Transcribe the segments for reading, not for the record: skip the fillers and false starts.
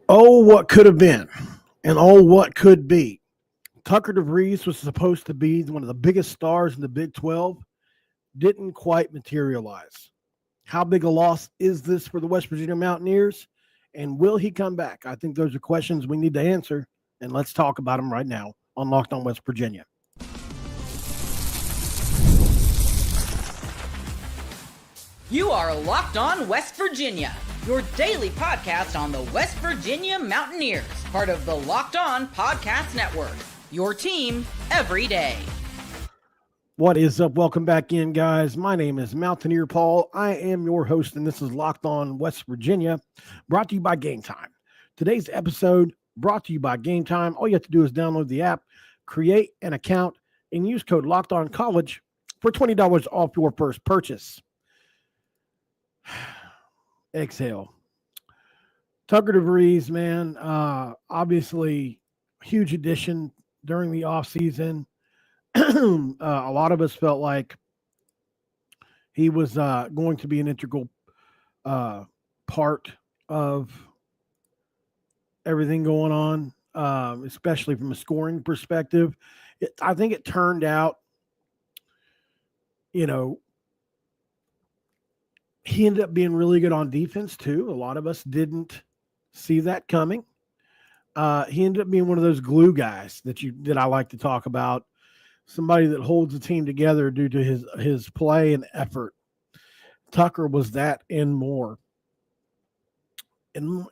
Oh, what could have been, and oh, what could be. Tucker Devries was supposed to be one of the biggest stars in the Big 12, didn't quite materialize. How big a loss is this for the West Virginia Mountaineers? And will he come back? I think those are questions we need to answer, and let's talk about them right now on Locked on West Virginia. You are Locked on West Virginia, your daily podcast on the West Virginia Mountaineers, part of the Locked on Podcast Network, your team every day. What is up? Welcome back in, guys. My name is Mountaineer Paul. I am your host, and this is Locked on West Virginia, brought to you by Game Time. Today's episode brought to you by Game Time. All you have to do is download the app, create an account, and use code Locked On College for $20 off your first purchase. Exhale. Tucker Devries, man, obviously huge addition during the offseason. A lot of us felt like he was going to be an integral part of everything going on, especially from a scoring perspective. I think it turned out, he ended up being really good on defense too. A lot of us didn't see that coming. He ended up being one of those glue guys that I like to talk about. Somebody that holds the team together due to his play and effort. Tucker was that and more. And,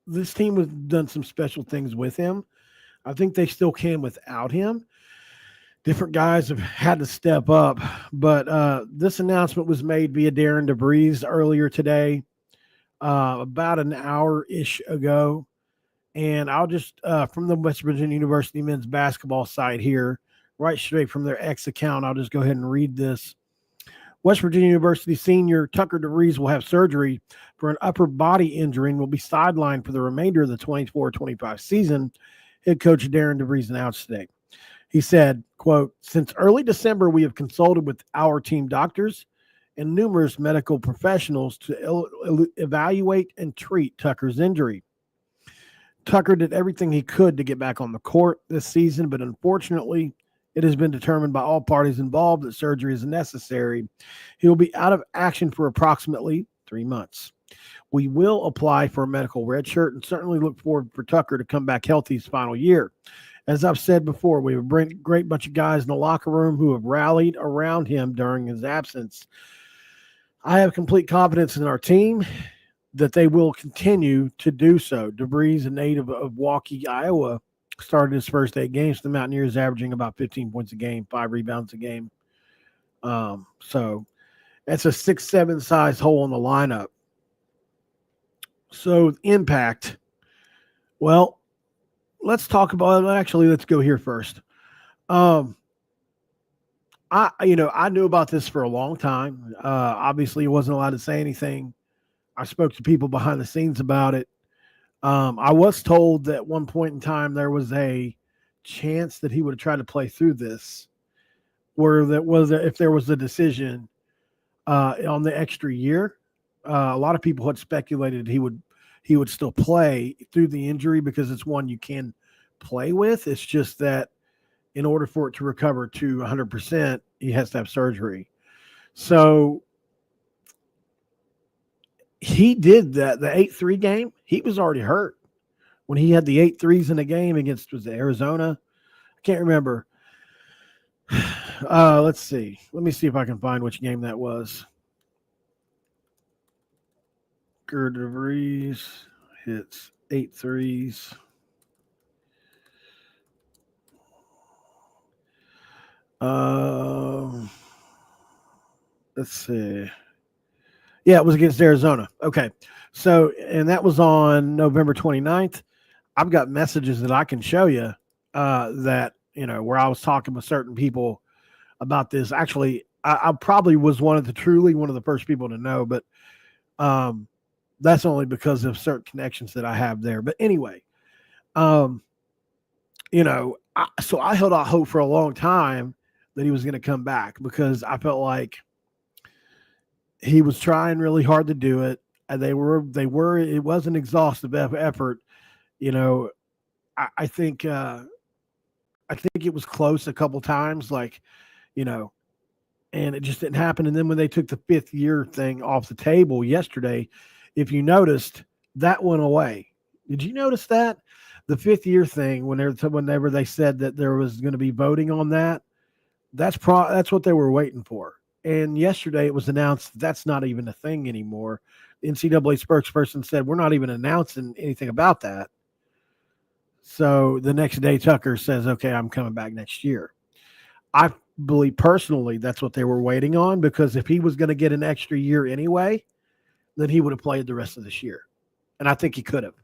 this team has done some special things with him. I think they still can without him. Different guys have had to step up, but this announcement was made via Darian Devries earlier today, about an hour-ish ago. And I'll just, from the West Virginia University men's basketball site here, right straight from their X account, I'll just go ahead and read this. West Virginia University senior Tucker Devries will have surgery for an upper body injury and will be sidelined for the remainder of the 24-25 season, head coach Darian Devries announced today. He said, quote, "Since early December, we have consulted with our team doctors and numerous medical professionals to evaluate and treat Tucker's injury. Tucker did everything he could to get back on the court this season, but unfortunately, it has been determined by all parties involved that surgery is necessary. He will be out of action for approximately 3 months. We will apply for a medical red shirt and certainly look forward for Tucker to come back healthy his final year. As I've said before, we have a great bunch of guys in the locker room who have rallied around him during his absence. I have complete confidence in our team that they will continue to do so." Devries, a native of Waukee, Iowa, started his first 8 games. The Mountaineers averaging about 15 points a game, 5 rebounds a game. So that's a 6'7" size hole in the lineup. So impact. Well, let's talk about it. Actually, let's go here first. I knew about this for a long time. Obviously, he wasn't allowed to say anything. I spoke to people behind the scenes about it. I was told that at one point in time there was a chance that he would have tried to play through this, where that was if there was a decision on the extra year. A lot of people had speculated he would still play through the injury because it's one you can play with. It's just that in order for it to recover to 100%, he has to have surgery. So he did that. The 8-3 game, he was already hurt when he had the 8 threes in a game against, was it Arizona? I can't remember. Let's see. Let me see if I can find which game that was. Tucker Devries hits 8 threes. Let's see. Yeah, it was against Arizona. Okay. So, and that was on November 29th. I've got messages that I can show you that, where I was talking with certain people about this. Actually, I probably was one of the first people to know, but that's only because of certain connections that I have there. But anyway, so I held out hope for a long time that he was going to come back because I felt like he was trying really hard to do it. It was an exhaustive effort. You know, I think I think it was close a couple times, like, you know, and it just didn't happen. And then when they took the 5th year thing off the table yesterday, if you noticed, that went away. Did you notice that? The 5th year thing, whenever they said that there was going to be voting on that, that's what they were waiting for. And yesterday it was announced that's not even a thing anymore. The NCAA spokesperson said we're not even announcing anything about that. So the next day, Tucker says, "Okay, I'm coming back next year." I believe personally that's what they were waiting on, because if he was going to get an extra year anyway, then he would have played the rest of this year, and I think he could have.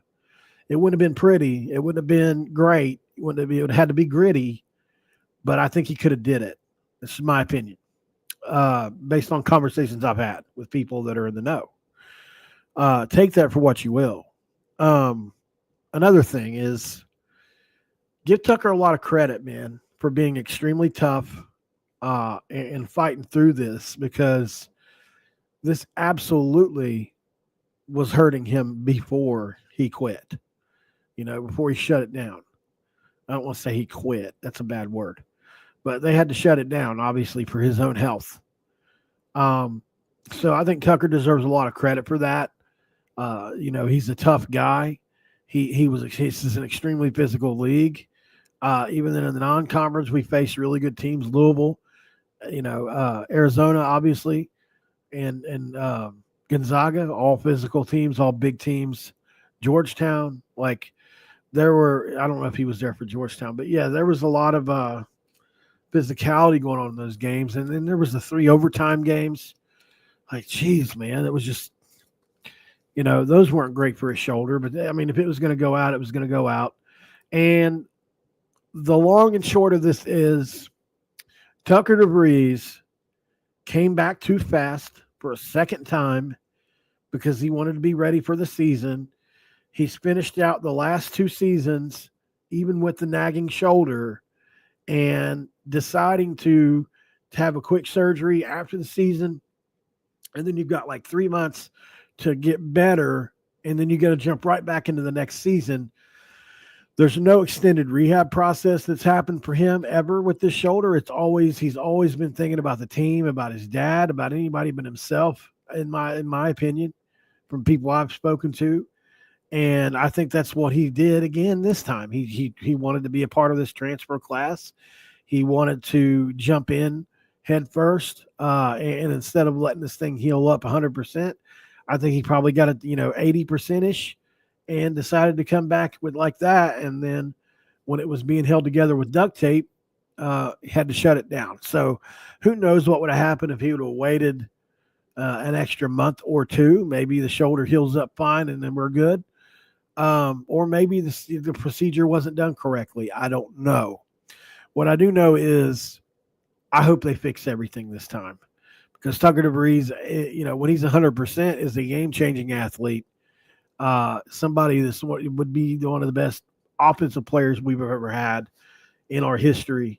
It wouldn't have been pretty. It wouldn't have been great. It would have had to be gritty, but I think he could have did it. This is my opinion, based on conversations I've had with people that are in the know. Take that for what you will. Another thing is, give Tucker a lot of credit, man, for being extremely tough and fighting through this, because this absolutely was hurting him before he quit, before he shut it down. I don't want to say he quit. That's a bad word. But they had to shut it down, obviously, for his own health. So I think Tucker deserves a lot of credit for that. He's a tough guy. This is an extremely physical league. Even in the non-conference, we faced really good teams. Louisville, Arizona, obviously, and Gonzaga, all physical teams, all big teams. Georgetown, I don't know if he was there for Georgetown, but yeah, there was a lot of physicality going on in those games. And then there was the 3 overtime games. Geez, man, it was just, those weren't great for his shoulder. But I mean, if it was going to go out, it was going to go out. And the long and short of this is Tucker Devries came back too fast for a second time because he wanted to be ready for the season. He's finished out the last 2 seasons, even with the nagging shoulder, and deciding to have a quick surgery after the season. And then you've got 3 months to get better, and then you got to jump right back into the next season. There's no extended rehab process that's happened for him ever with this shoulder. He's always been thinking about the team, about his dad, about anybody but himself, in my opinion, from people I've spoken to. And I think that's what he did again this time. He wanted to be a part of this transfer class. He wanted to jump in head first, and instead of letting this thing heal up 100%, I think he probably got it 80%ish, and decided to come back with that. And then when it was being held together with duct tape, had to shut it down. So who knows what would have happened if he would have waited an extra month or 2. Maybe the shoulder heals up fine and then we're good. Or maybe the procedure wasn't done correctly. I don't know. What I do know is I hope they fix everything this time, because Tucker Devries, when he's 100%, is a game-changing athlete. Somebody that would be one of the best offensive players we've ever had in our history,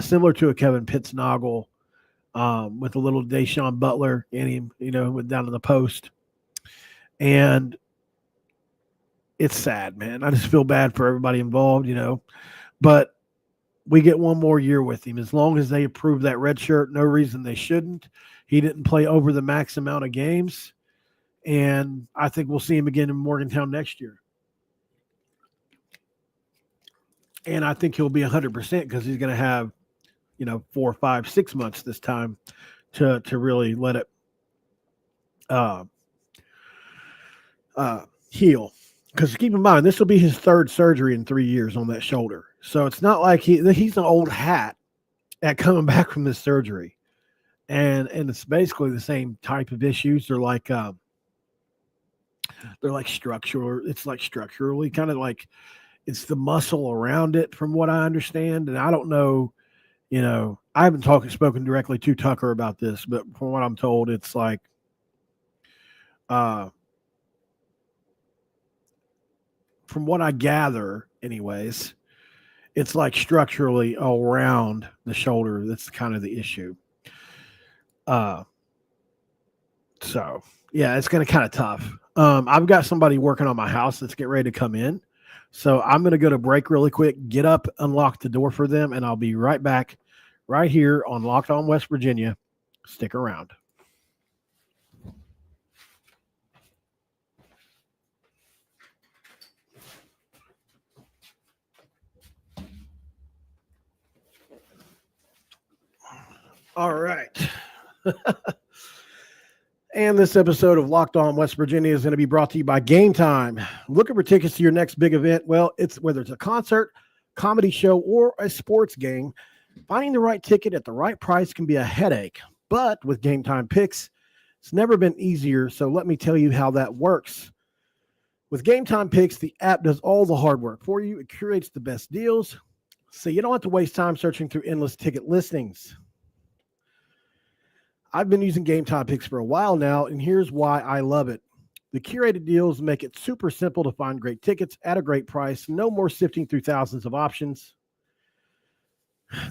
similar to a Kevin Pittsnoggle, with a little Deshaun Butler in him, went down to the post. And it's sad, man. I just feel bad for everybody involved, but we get 1 more year with him. As long as they approve that red shirt, no reason they shouldn't. He didn't play over the max amount of games. And I think we'll see him again in Morgantown next year. And I think he'll be 100% because he's going to have, 4, 5, 6 months this time to really let it heal. Because keep in mind, this will be his 3rd surgery in 3 years on that shoulder. So it's not like he's an old hat at coming back from this surgery. And it's basically the same type of issues. They're like structural. It's structurally kind of it's the muscle around it, from what I understand. And I don't know, I haven't spoken directly to Tucker about this, but from what I'm told, it's from what I gather anyways, it's structurally around the shoulder. That's kind of the issue. So, yeah, it's going to kind of tough. I've got somebody working on my house that's getting ready to come in. So I'm going to go to break really quick, get up, unlock the door for them, and I'll be right back right here on Locked On West Virginia. Stick around. All right. And this episode of Locked On West Virginia is going to be brought to you by Game Time. Looking for tickets to your next big event? Well, it's whether it's a concert, comedy show, or a sports game, finding the right ticket at the right price can be a headache. But with Game Time Picks, it's never been easier. So let me tell you how that works. With Game Time Picks, the app does all the hard work for you. It curates the best deals, so you don't have to waste time searching through endless ticket listings. I've been using Game Time Picks for a while now, and here's why I love it. The curated deals make it super simple to find great tickets at a great price. No more sifting through thousands of options.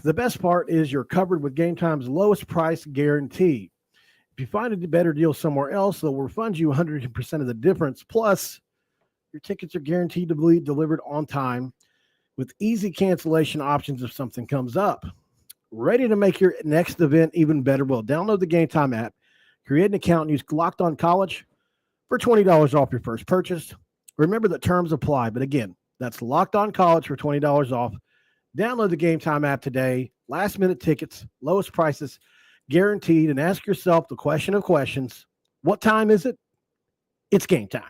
The best part is you're covered with Game Time's lowest price guarantee. If you find a better deal somewhere else, they'll refund you 100% of the difference. Plus, your tickets are guaranteed to be delivered on time with easy cancellation options if something comes up. Ready to make your next event even better? Well, download the Game Time app, create an account, and use Locked On College for $20 off your first purchase. Remember that terms apply, but again, that's Locked On College for $20 off. Download the Game Time app today. Last-minute tickets, lowest prices, guaranteed, and ask yourself the question of questions. What time is it? It's game time.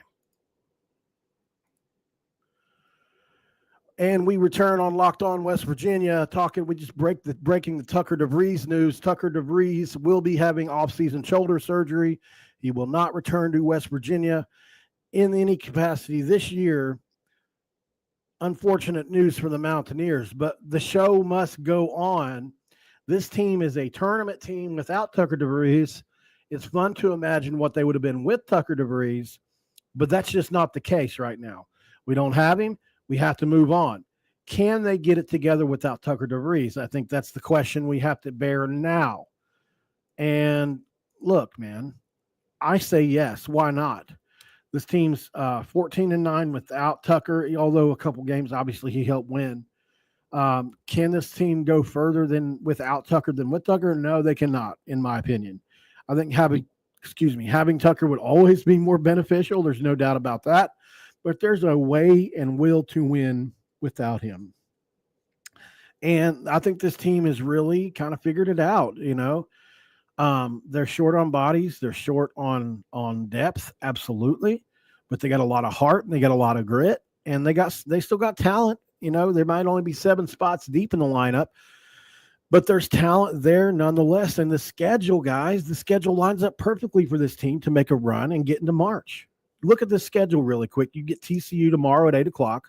And we return on Locked On West Virginia breaking the Tucker Devries news. Tucker Devries will be having off-season shoulder surgery. He will not return to West Virginia in any capacity this year. Unfortunate news for the Mountaineers, but the show must go on. This team is a tournament team without Tucker Devries. It's fun to imagine what they would have been with Tucker Devries, but that's just not the case right now. We don't have him. We have to move on. Can they get it together without Tucker Devries? I think that's the question we have to bear now. And look, man, I say yes. Why not? This team's 14-9 without Tucker, although a couple games, obviously, he helped win. Can this team go further than without Tucker than with Tucker? No, they cannot, in my opinion. I think having Tucker would always be more beneficial. There's no doubt about that. But there's a way and will to win without him. And I think this team has really kind of figured it out, you know. They're short on bodies. They're short on depth, absolutely. But they got a lot of heart and they got a lot of grit. And they still got talent. You know, there might only be 7 spots deep in the lineup. But there's talent there nonetheless. And the schedule lines up perfectly for this team to make a run and get into March. Look at the schedule really quick. You get TCU tomorrow at 8 o'clock.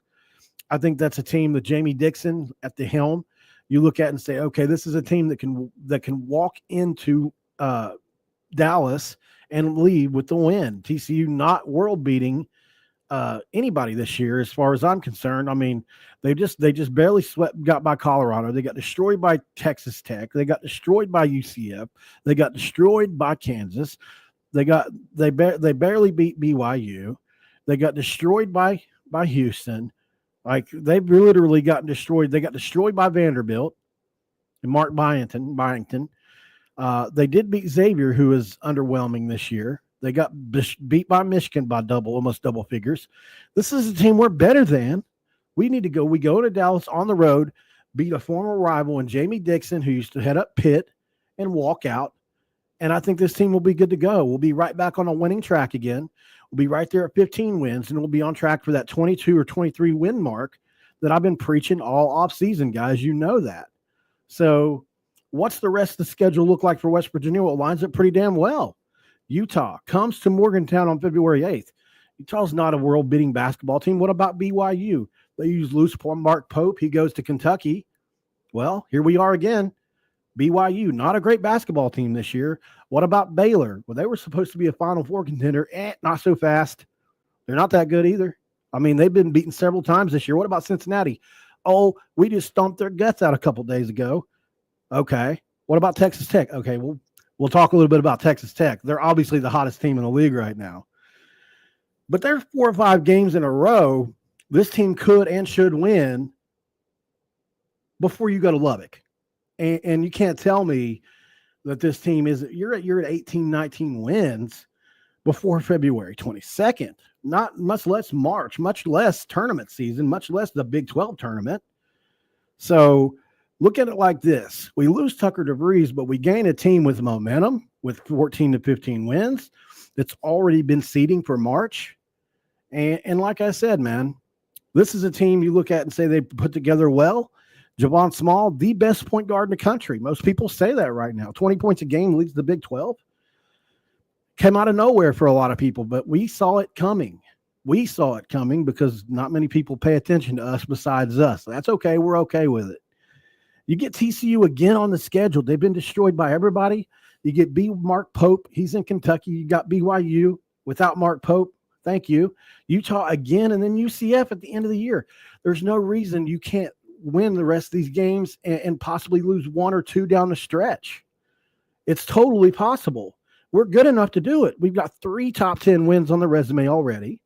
I think that's a team with Jamie Dixon at the helm. You look at and say, okay, this is a team that can walk into Dallas and leave with the win. TCU not world beating anybody this year, as far as I'm concerned. I mean, they just barely got by Colorado. They got destroyed by Texas Tech. They got destroyed by UCF. They got destroyed by Kansas. They barely beat BYU. They got destroyed by Houston. Like, they've literally gotten destroyed. They got destroyed by Vanderbilt and Mark Byington. They did beat Xavier, who is underwhelming this year. They got beat by Michigan by almost double figures. This is a team we're better than. We go to Dallas on the road, beat a former rival in Jamie Dixon, who used to head up Pitt, and walk out. And I think this team will be good to go. We'll be right back on a winning track again. We'll be right there at 15 wins, and we'll be on track for that 22 or 23 win mark that I've been preaching all offseason, guys. You know that. So what's the rest of the schedule look like for West Virginia? Well, it lines up pretty damn well. Utah comes to Morgantown on February 8th. Utah's not a world-beating basketball team. What about BYU? They use loose Mark Pope. He goes to Kentucky. Well, here we are again. BYU, not a great basketball team this year. What about Baylor? Well, they were supposed to be a Final Four contender. Not so fast. They're not that good either. I mean, they've been beaten several times this year. What about Cincinnati? Oh, we just stomped their guts out a couple days ago. Okay. What about Texas Tech? Okay, well, We'll talk a little bit about Texas Tech. They're obviously the hottest team in the league right now. But there's 4 or 5 games in a row this team could and should win before you go to Lubbock. And you can't tell me that this team is you're at 18, 19 wins before February 22nd. Not much less March, much less tournament season, much less the Big 12 tournament. So look at it like this. We lose Tucker Devries, but we gain a team with momentum with 14 to 15 wins that's already been seeding for March. And like I said, man, this is a team you look at and say they put together well. Javon Small, the best point guard in the country. Most people say that right now. 20 points a game leads the Big 12. Came out of nowhere for a lot of people, but we saw it coming. We saw it coming because not many people pay attention to us besides us. That's okay. We're okay with it. You get TCU again on the schedule. They've been destroyed by everybody. You get Mark Pope. He's in Kentucky. You got BYU without Mark Pope. Thank you. Utah again, and then UCF at the end of the year. There's no reason you can't win the rest of these games and possibly lose 1 or 2 down the stretch. It's totally possible. We're good enough to do it. We've got 3 top 10 wins on the resume already.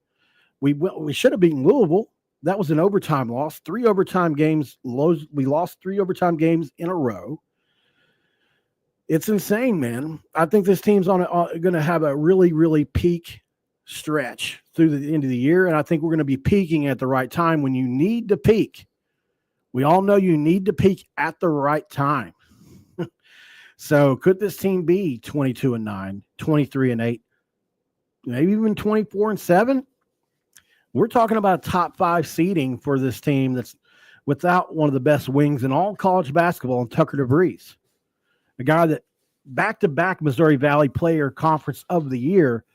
We should have beaten Louisville. That was an overtime loss. 3 overtime games. We lost 3 overtime games in a row. It's insane, man. I think this team's going to have a really, really peak stretch through the end of the year, and I think we're going to be peaking at the right time when you need to peak. We all know you need to peak at the right time. So could this team be 22-9, 23-8, maybe even 24-7? We're talking about a top 5 seeding for this team that's without one of the best wings in all college basketball, and Tucker Devries, a guy that back-to-back Missouri Valley Player Conference of the Year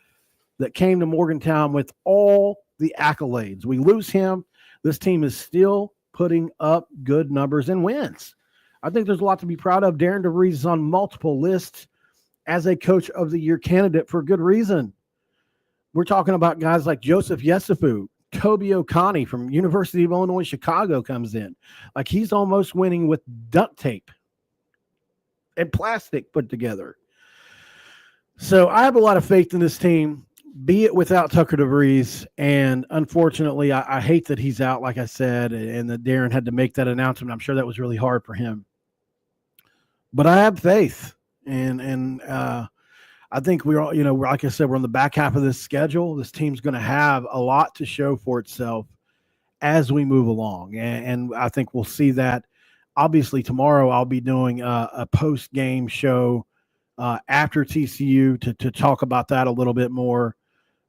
that came to Morgantown with all the accolades. We lose him. This team is still putting up good numbers and wins. I think there's a lot to be proud of. Darian Devries is on multiple lists as a Coach of the Year candidate for good reason. We're talking about guys like Joseph Yesufu, Toby Oconee from University of Illinois Chicago comes in. Like he's almost winning with duct tape and plastic put together. So I have a lot of faith in this team, be it without Tucker Devries. And unfortunately, I hate that he's out, like I said, and that Darren had to make that announcement. I'm sure that was really hard for him. But I have faith. And I think we're all, like I said, we're on the back half of this schedule. This team's going to have a lot to show for itself as we move along. And I think we'll see that. Obviously, tomorrow I'll be doing a post-game show after TCU to talk about that a little bit more.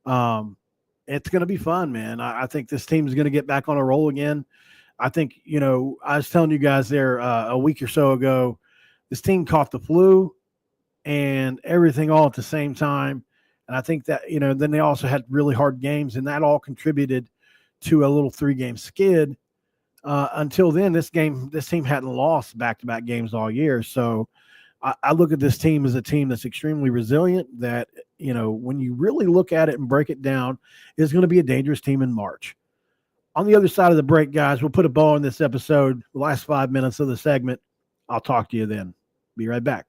It's going to be fun, man. I think this team is going to get back on a roll again. I think, I was telling you guys there a week or so ago, this team caught the flu and everything all at the same time. And I think that, then they also had really hard games, and that all contributed to a little 3-game skid. Until then, this team hadn't lost back-to-back games all year. So I look at this team as a team that's extremely resilient, that, when you really look at it and break it down, is going to be a dangerous team in March. On the other side of the break, guys, we'll put a bow on this episode, the last 5 minutes of the segment. I'll talk to you then. Be right back.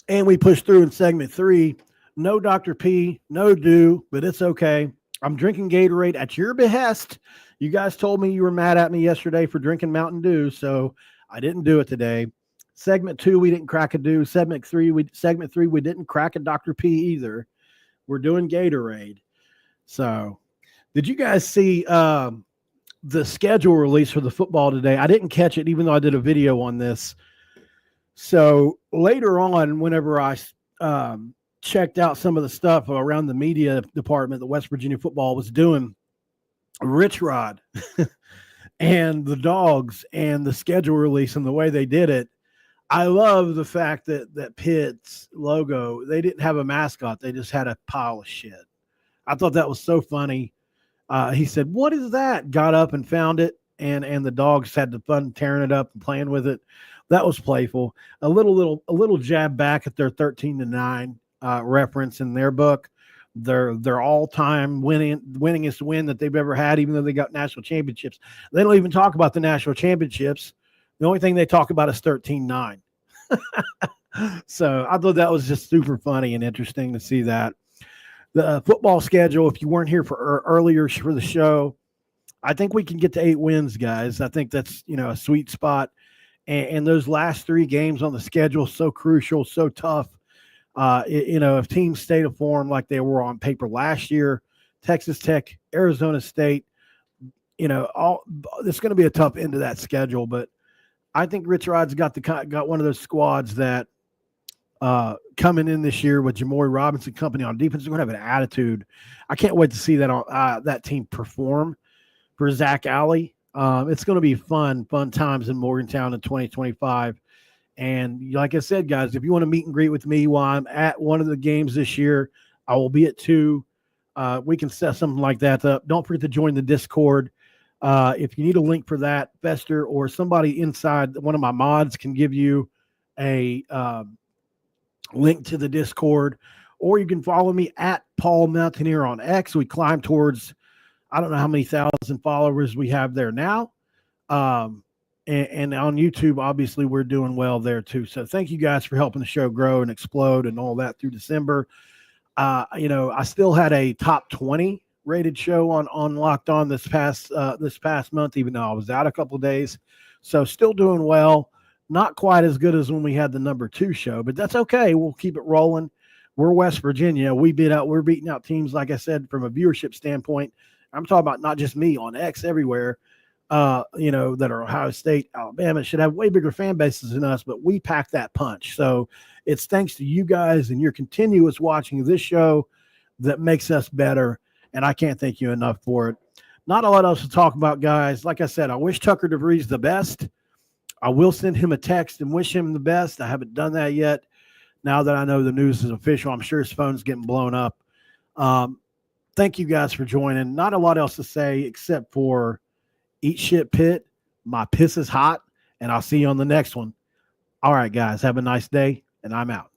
And we push through in segment 3. No Dr. P, no Dew, but it's okay. I'm drinking Gatorade at your behest. You guys told me you were mad at me yesterday for drinking Mountain Dew, so I didn't do it today. Segment 2, we didn't crack a Dew. Segment 3, we didn't crack a Dr. P either. We're doing Gatorade. So, did you guys see the schedule release for the football today? I didn't catch it, even though I did a video on this. So later on, whenever I checked out some of the stuff around the media department that West Virginia football was doing, Rich Rod and the Dogs and the schedule release and the way they did it, I love the fact that Pitt's logo, they didn't have a mascot. They just had a pile of shit. I thought that was so funny. He said, "What is that?" Got up and found it, and the Dogs had the fun tearing it up and playing with it. That was playful. A little jab back at their 13-9 reference in their book. their all-time winningest win that they've ever had, even though they got national championships. They don't even talk about the national championships. The only thing they talk about is 13-9. So I thought that was just super funny and interesting to see that. The football schedule, if you weren't here for earlier for the show, I think we can get to 8 wins, guys. I think that's, a sweet spot. And those last 3 games on the schedule, so crucial, so tough. If teams stay to form like they were on paper last year, Texas Tech, Arizona State, it's going to be a tough end of that schedule. But I think Rich Rod's got one of those squads that coming in this year with Jamori Robinson company on defense, they're going to have an attitude. I can't wait to see that team perform for Zach Alley. It's going to be fun times in Morgantown in 2025. And like I said, guys, if you want to meet and greet with me while I'm at one of the games this year, I will be at 2. We can set something like that up. Don't forget to join the Discord. If you need a link for that, Fester or somebody inside, one of my mods can give you a link to the Discord, or you can follow me at Paul Mountaineer on X. We climb towards, I don't know how many thousand followers we have there now. And on YouTube, obviously, we're doing well there too. So thank you guys for helping the show grow and explode and all that through December. I still had a top 20 rated show on Locked On this past month, even though I was out a couple of days. So still doing well. Not quite as good as when we had the number 2 show, but that's okay. We'll keep it rolling. We're West Virginia. We're beating out teams, like I said, from a viewership standpoint. I'm talking about not just me on X, everywhere. That are Ohio State, Alabama should have way bigger fan bases than us, but we pack that punch. So it's thanks to you guys and your continuous watching of this show that makes us better. And I can't thank you enough for it. Not a lot else to talk about, guys. Like I said, I wish Tucker Devries the best. I will send him a text and wish him the best. I haven't done that yet. Now that I know the news is official, I'm sure his phone's getting blown up. Thank you guys for joining. Not a lot else to say except for eat shit, Pitt. My piss is hot, and I'll see you on the next one. All right, guys, have a nice day, and I'm out.